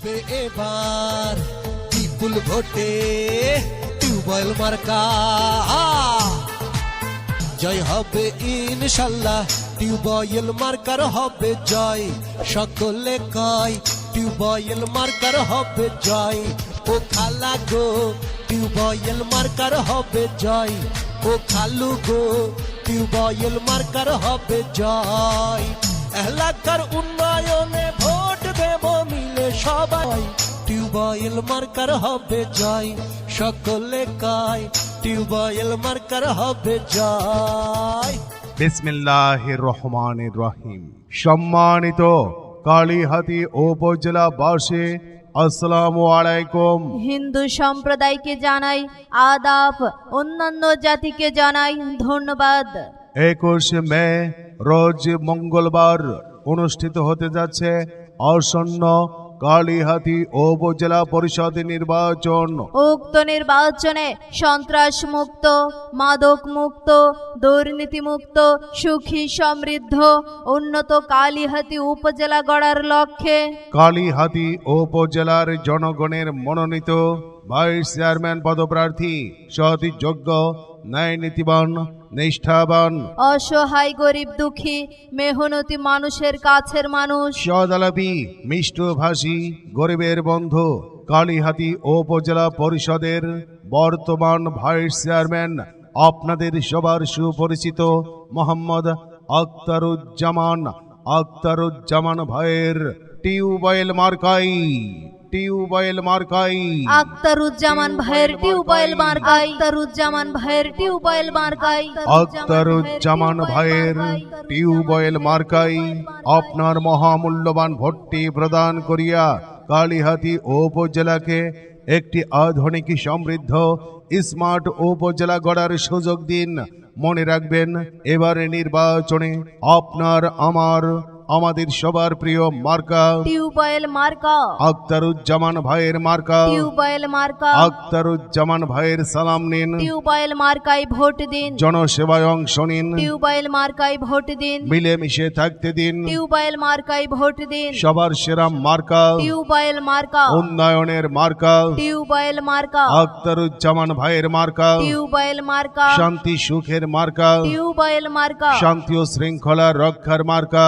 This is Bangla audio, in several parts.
এবার বিপুল ভোটে টিউবওয়েল মার্কা জয় হবে ইনশাল্লাহ, টিউবওয়েল মার্কার হবে জয়। সকলে কয় টিউবওয়েল মার্কার হবে জয়। ও খালা গো টিউবওয়েল মার্কার হবে জয়। ও খালু গো টিউবওয়েল মার্কার হবে জয়। এলাকার উন্নয়নে ভোট দেব মিলে সবাই, টিউবওয়েল মার্কার হবে জয়। সকলে কয় টিউবওয়েল মার্কার হবে জয়। বিসমিল্লাহির রহমানির রহিম। সম্মানিত কালীহাতি উপজেলাবাসী, আসসালামু আলাইকুম। হিন্দু সম্প্রদায়কে জানাই আদাব, অন্যান্য জাতিকে জানাই ধন্যবাদ। 21 মে রোজ মঙ্গলবার অনুষ্ঠিত হতে যাচ্ছে আসন্ন কালীহাতি উপজেলা পরিষদ নির্বাচন। উক্ত নির্বাচনে সন্ত্রাস মুক্ত, মাদক মুক্ত, দুর্নীতি মুক্ত, সুখী সমৃদ্ধ উন্নত কালীহাতি উপজেলা গড়ার লক্ষ্যে কালীহাতি উপজেলার জনগণের মনোনীত ভাইস চেয়ারম্যান পদপ্রার্থী সতী যোগ্য, ন্যায় নীতিবান, নিষ্ঠাবান, অসহায় গরিব দুঃখী মেহনতি মানুষের কাছের মানুষ, সদালাপি মিষ্টভাষী গরিবের বন্ধু, কালীহাতি উপজেলা পরিষদের বর্তমান ভাইস চেয়ারম্যান আপনাদের সবার সুপরিচিত মোহাম্মদ আখতারুজ্জামান ভাইয়ের টিউবওয়েল মার্কাই আখতারুজ্জামান ভাইয়ের টিউবওয়েল মার্কাই, আখতারুজ্জামান ভাইয়ের টিউবওয়েল মার্কাই, আখতারুজ্জামান ভাইয়ের টিউবওয়েল মার্কাই আপনার মহামূল্যবান ভোটটি প্রদান করিয়া কালীহাতি উপজেলাকে একটি আধুনিক সমৃদ্ধ স্মার্ট উপজেলা গড়ার সুযোগ দিন। মনে রাখবেন, এবারে নির্বাচনে আপনার আমাদের সবার প্রিয় মার্কা টিউবওয়েল মার্কা, আখতারুজ্জামান ভাইয়ের মার্কা, টিউবওয়েল মার্কা, আখতারুজ্জামান ভাইয়ের সালাম নিন। টিউবওয়েল মার্কায় ভোট দিন, জনসেবায় অংশ নিন, টিউবওয়েল মার্কায় ভোট দিন, মিলেমিশে থাকতে দিন। টিউবওয়েল মার্কায় ভোট দিন, সবার সেরা মার্কা, টিউবওয়েল মার্কা, উন্নয়নের মার্কা, টিউবওয়েল মার্কা, আখতারুজ্জামান ভাইয়ের মার্কা, টিউবওয়েল মার্কা, শান্তি সুখের মার্কা, টিউবওয়েল মার্কা, শান্তি ও শৃঙ্খলা রক্ষার মার্কা,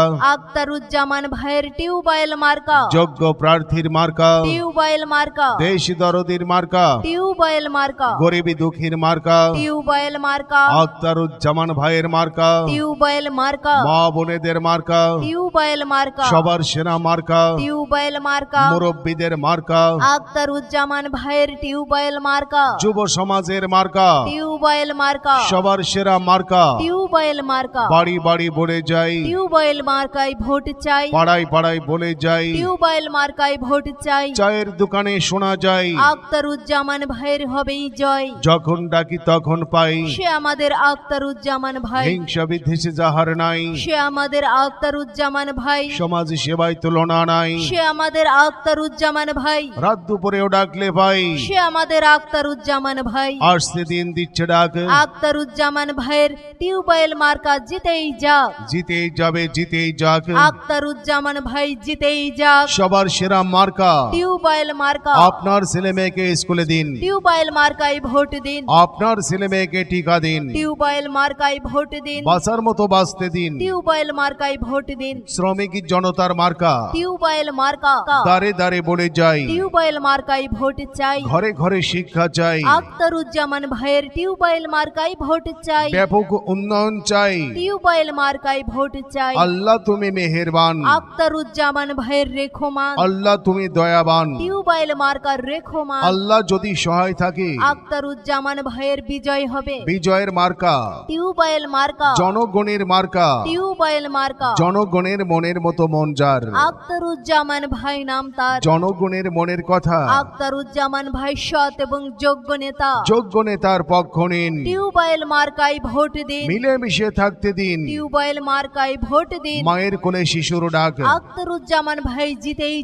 আখতারুজ্জামান ভাইয়ের টিউবওয়েল মার্কা, যোগ্য প্রার্থীর মার্কা, টিউবওয়েল মার্কা, দেশ দরদির মার্কা, টিউবওয়েল মার্কা, গরিবী দুঃখীর মার্কা, টিউবওয়েল মার্কা, আখতারুজ্জামান ভাইয়ের মার্কা, টিউবওয়েল মার্কা, মা বোনেদের মার্কা, টিউবওয়েল মার্কা, সবার সেরা মার্কা, টিউবওয়েল মার্কা, মুরব্বীদের মার্কা, আখতারুজ্জামান ভাইয়ের টিউবওয়েল মার্কা, যুব সমাজের মার্কা, টিউবওয়েল মার্কা, সবার সেরা মার্কা। টিউবওয়েল মার্কা, বাড়ি বাড়ি বলে যাই, টিউবওয়েল মার্কায় ভোট চাই, পাড়ায় পাড়ায় বলে যাই, টিউবওয়েল মার্কায় ভোট চাই, চায়ের দোকানে শোনা যায়, আখতারুজ্জামান ভাইয়ের হবেই জয়। যখন ডাকি তখন পাই, সে আমাদের আখতারুজ্জামান ভাই, হিংসা বিদ্বেষে যাহার নাই, সে আমাদের আখতারুজ্জামান ভাই, সমাজ সেবায় তুলনা নাই, সে আমাদের আখতারুজ্জামান ভাই, রাত দুপুরেও ডাকলে পাই, সে আমাদের আখতারুজ্জামান ভাই, আসছে দিন দিচ্ছে ডাক, আখতারুজ্জামান ভাইয়ের টিউবওয়েল মার্কা জিতেই যাক, জিতেই যাবে জিতেই যাক, আখতারুজ্জামান ভাই জিতেই যাক। সবার সেরা মার্কা। টিউবওয়েল মার্কা, আপনার ছেলে মেয়েকে স্কুলে দিন, টিউবওয়েল মার্কায় ভোট দিন, আপনার ছেলে মেয়েকে টিকা দিন, টিউবওয়েল মার্কায় ভোট দিন, বাঁচার মতো বাঁচতে দিন। টিউবওয়েল মার্কায় ভোট দিন, শ্রমিক জনতার মার্কা, টিউবওয়েল মার্কা, দাঁড়ে দাঁড়ে বলে যাই, টিউবওয়েল মার্কায় ভোট চাই, ঘরে ঘরে শিক্ষা চাই, আখতারুজ্জামান ভাইয়ের টিউবওয়েল মার্কায় ভোট চাই, ব্যাপক উন্নয়ন চাই। টিউবওয়েল মার্কায় ভোট চাই। আল্লাহ তুমি মেহেরবান, আখতারুজ্জামান ভাইয়ের রেখমান, আল্লাহ তুমি দয়াবান, টিউবওয়েল মার্কার রেখমান, আল্লাহ যদি সহায় থাকে আখতারুজ্জামান ভাইয়ের বিজয় হবে। বিজয়ের মার্কা, টিউবওয়েল মার্কা, জনগণের মার্কা, টিউবওয়েল মার্কা, জনগণের মনের মতো মন যার, আখতারুজ্জামান ভাই নাম তার, জনগণের মনের কথা, আখতারুজ্জামান ভাই সৎ এবং যোগ্য নেতা, যোগ্য নেতার পক্ষ নিন, টিউবওয়েল মার্কায় ভোট দিন, মিলেমিশে থাকতে দিন। টিউবওয়েল মার্কায় ভোট দিন, মায়ের কোলে শিশুর ডাক, আখতারুজ্জামান ভাই জিতেই